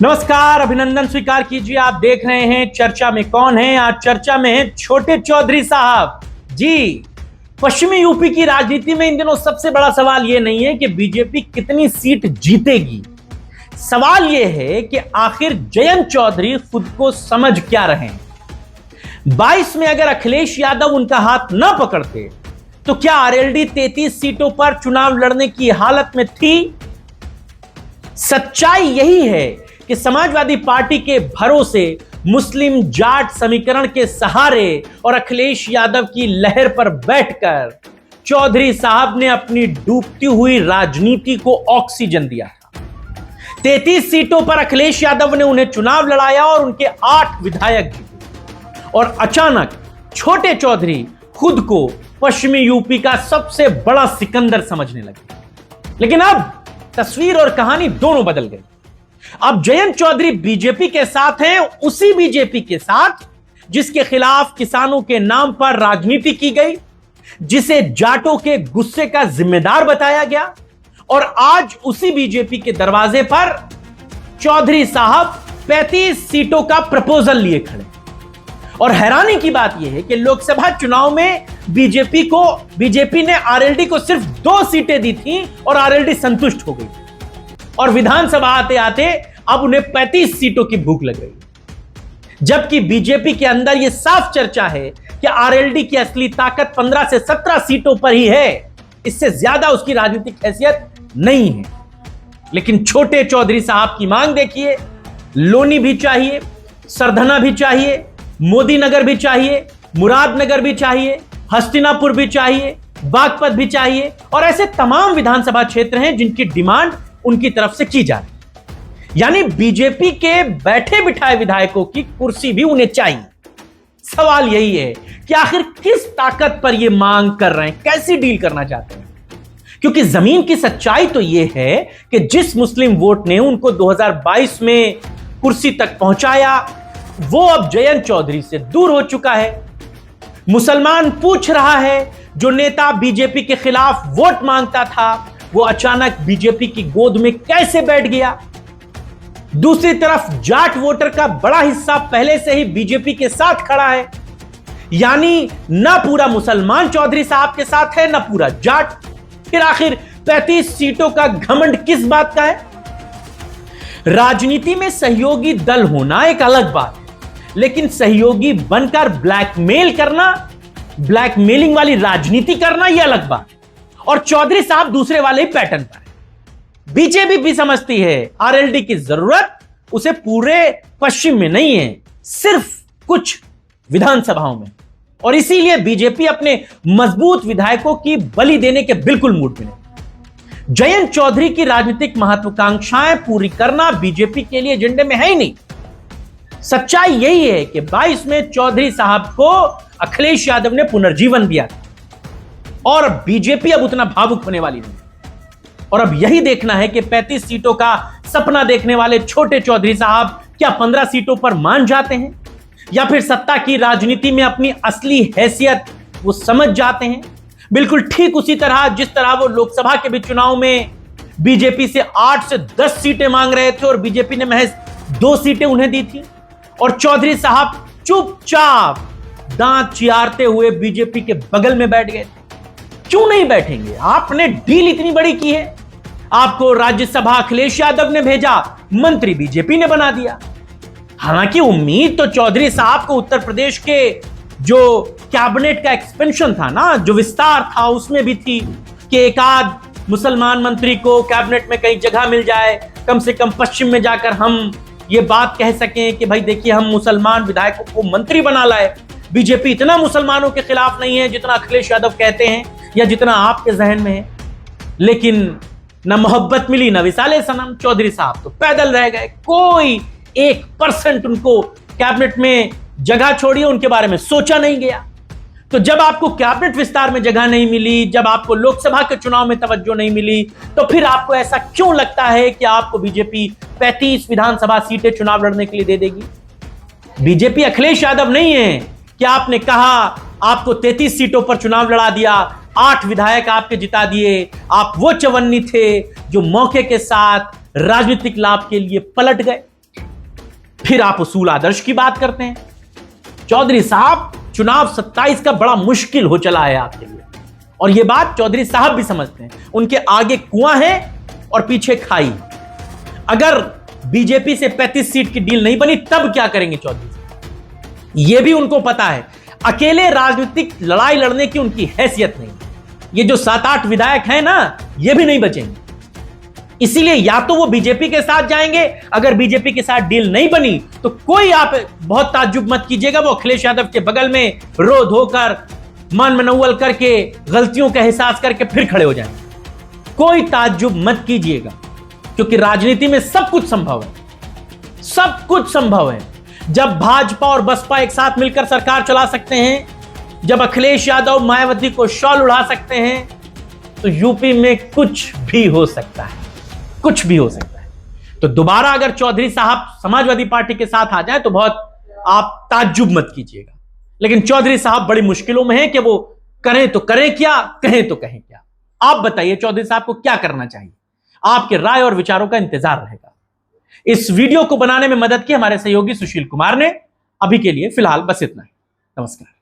नमस्कार, अभिनंदन स्वीकार कीजिए। आप देख रहे हैं चर्चा में कौन है। आज चर्चा में है छोटे चौधरी साहब जी। पश्चिमी यूपी की राजनीति में इन दिनों सबसे बड़ा सवाल यह नहीं है कि बीजेपी कितनी सीट जीतेगी, सवाल यह है कि आखिर जयंत चौधरी खुद को समझ क्या रहे हैं। 22 में अगर अखिलेश यादव उनका हाथ ना पकड़ते तो क्या आरएलडी 33 सीटों पर चुनाव लड़ने की हालत में थी? सच्चाई यही है कि समाजवादी पार्टी के भरोसे, मुस्लिम जाट समीकरण के सहारे और अखिलेश यादव की लहर पर बैठकर चौधरी साहब ने अपनी डूबती हुई राजनीति को ऑक्सीजन दिया था। 33 सीटों पर अखिलेश यादव ने उन्हें चुनाव लड़ाया और उनके 8 विधायक जीते और अचानक छोटे चौधरी खुद को पश्चिमी यूपी का सबसे बड़ा सिकंदर समझने लगे। लेकिन अब तस्वीर और कहानी दोनों बदल गई। अब जयंत चौधरी बीजेपी के साथ हैं, उसी बीजेपी के साथ जिसके खिलाफ किसानों के नाम पर राजनीति की गई, जिसे जाटों के गुस्से का जिम्मेदार बताया गया, और आज उसी बीजेपी के दरवाजे पर चौधरी साहब 35 सीटों का प्रपोजल लिए खड़े। और हैरानी की बात यह है कि लोकसभा चुनाव में बीजेपी ने आरएलडी को सिर्फ 2 सीटें दी थी और आरएलडी संतुष्ट हो गई, और विधानसभा आते आते अब उन्हें 35 सीटों की भूख लग गई। जबकि बीजेपी के अंदर यह साफ चर्चा है कि आरएलडी की असली ताकत 15 से 17 सीटों पर ही है, इससे ज्यादा उसकी राजनीतिक हैसियत नहीं है। लेकिन छोटे चौधरी साहब की मांग देखिए, लोनी भी चाहिए, सरधना भी चाहिए, मोदी नगर भी चाहिए, मुरादनगर भी चाहिए, हस्तिनापुर भी चाहिए, बागपत भी चाहिए, और ऐसे तमाम विधानसभा क्षेत्र हैं जिनकी डिमांड उनकी तरफ से की जा रही है। यानी बीजेपी के बैठे बिठाए विधायकों की कुर्सी भी उन्हें चाहिए। सवाल यही है कि आखिर किस ताकत पर यह मांग कर रहे हैं, कैसी डील करना चाहते हैं। क्योंकि जमीन की सच्चाई तो यह है कि जिस मुस्लिम वोट ने उनको 2022 में कुर्सी तक पहुंचाया, वो अब जयंत चौधरी से दूर हो चुका है। मुसलमान पूछ रहा है, जो नेता बीजेपी के खिलाफ वोट मांगता था वो अचानक बीजेपी की गोद में कैसे बैठ गया। दूसरी तरफ जाट वोटर का बड़ा हिस्सा पहले से ही बीजेपी के साथ खड़ा है। यानी ना पूरा मुसलमान चौधरी साहब के साथ है, ना पूरा जाट। फिर आखिर 35 सीटों का घमंड किस बात का है? राजनीति में सहयोगी दल होना एक अलग बात है, लेकिन सहयोगी बनकर ब्लैकमेल करना, ब्लैकमेलिंग वाली राजनीति करना, यह अलग बात है। और चौधरी साहब दूसरे वाले ही पैटर्न पर है। बीजेपी भी समझती है आरएलडी की जरूरत उसे पूरे पश्चिम में नहीं है, सिर्फ कुछ विधानसभाओं में, और इसीलिए बीजेपी अपने मजबूत विधायकों की बलि देने के बिल्कुल मूड में नहीं। जयंत चौधरी की राजनीतिक महत्वाकांक्षाएं पूरी करना बीजेपी के लिए एजेंडे में है ही नहीं। सच्चाई यही है कि 22 में चौधरी साहब को अखिलेश यादव ने पुनर्जीवन दिया था, और बीजेपी अब उतना भावुक होने वाली नहीं। और अब यही देखना है कि 35 सीटों का सपना देखने वाले छोटे चौधरी साहब क्या 15 सीटों पर मान जाते हैं, या फिर सत्ता की राजनीति में अपनी असली हैसियत वो समझ जाते हैं। बिल्कुल ठीक उसी तरह जिस तरह वो लोकसभा के भी चुनाव में बीजेपी से 8 से 10 सीटें मांग रहे थे और बीजेपी ने महज 2 सीटें उन्हें दी थी, और चौधरी साहब चुपचाप दांत चियारते हुए बीजेपी के बगल में बैठ गए थे। क्यों नहीं बैठेंगे? आपने डील इतनी बड़ी की है, आपको राज्यसभा अखिलेश यादव ने भेजा, मंत्री बीजेपी ने बना दिया। हालांकि उम्मीद तो चौधरी साहब को उत्तर प्रदेश के जो कैबिनेट का एक्सपेंशन था ना, जो विस्तार था, उसमें भी थी कि एक आध मुसलमान मंत्री को कैबिनेट में कहीं जगह मिल जाए, कम से कम पश्चिम में जाकर हम ये बात कह सकें कि भाई देखिए हम मुसलमान विधायकों को मंत्री बना लाए। बीजेपी इतना मुसलमानों के खिलाफ नहीं है जितना अखिलेश यादव कहते हैं या जितना आपके जहन में है। लेकिन न मोहब्बत मिली, न विसाले सनम। चौधरी साहब तो पैदल रह गए, कोई 1% उनको कैबिनेट में जगह छोड़िए उनके बारे में सोचा नहीं गया। तो जब आपको कैबिनेट विस्तार में जगह नहीं मिली, जब आपको लोकसभा के चुनाव में तवज्जो नहीं मिली, तो फिर आपको ऐसा क्यों लगता है कि आपको बीजेपी 35 विधानसभा सीटें चुनाव लड़ने के लिए दे देगी? बीजेपी अखिलेश यादव नहीं है कि आपने कहा आपको 33 सीटों पर चुनाव लड़ा दिया, 8 विधायक आपके जिता दिए, आप वो चवन्नी थे जो मौके के साथ राजनीतिक लाभ के लिए पलट गए। फिर आप उसूल आदर्श की बात करते हैं। चौधरी साहब, चुनाव 27 का बड़ा मुश्किल हो चला है आपके लिए, और यह बात चौधरी साहब भी समझते हैं। उनके आगे कुआं है और पीछे खाई। अगर बीजेपी से 35 सीट की डील नहीं बनी तब क्या करेंगे चौधरी साहब, यह भी उनको पता है। अकेले राजनीतिक लड़ाई लड़ने की उनकी हैसियत नहीं। ये जो 7-8 विधायक हैं ना, ये भी नहीं बचेंगे। इसीलिए या तो वो बीजेपी के साथ जाएंगे, अगर बीजेपी के साथ डील नहीं बनी तो कोई, आप बहुत ताज्जुब मत कीजिएगा, वो अखिलेश यादव के बगल में रो धोकर, मन मनौवल करके, गलतियों का एहसास करके फिर खड़े हो जाएंगे। कोई ताज्जुब मत कीजिएगा, क्योंकि राजनीति में सब कुछ संभव है, सब कुछ संभव है। जब भाजपा और बसपा एक साथ मिलकर सरकार चला सकते हैं, जब अखिलेश यादव मायावती को शॉल उड़ा सकते हैं, तो यूपी में कुछ भी हो सकता है, कुछ भी हो सकता है। तो दोबारा अगर चौधरी साहब समाजवादी पार्टी के साथ आ जाए तो बहुत आप ताज्जुब मत कीजिएगा। लेकिन चौधरी साहब बड़ी मुश्किलों में हैं कि वो करें तो करें क्या, कहें तो कहें क्या। आप बताइए चौधरी साहब को क्या करना चाहिए। आपके राय और विचारों का इंतजार रहेगा। इस वीडियो को बनाने में मदद की हमारे सहयोगी सुशील कुमार ने। अभी के लिए फिलहाल बस इतना ही। नमस्कार।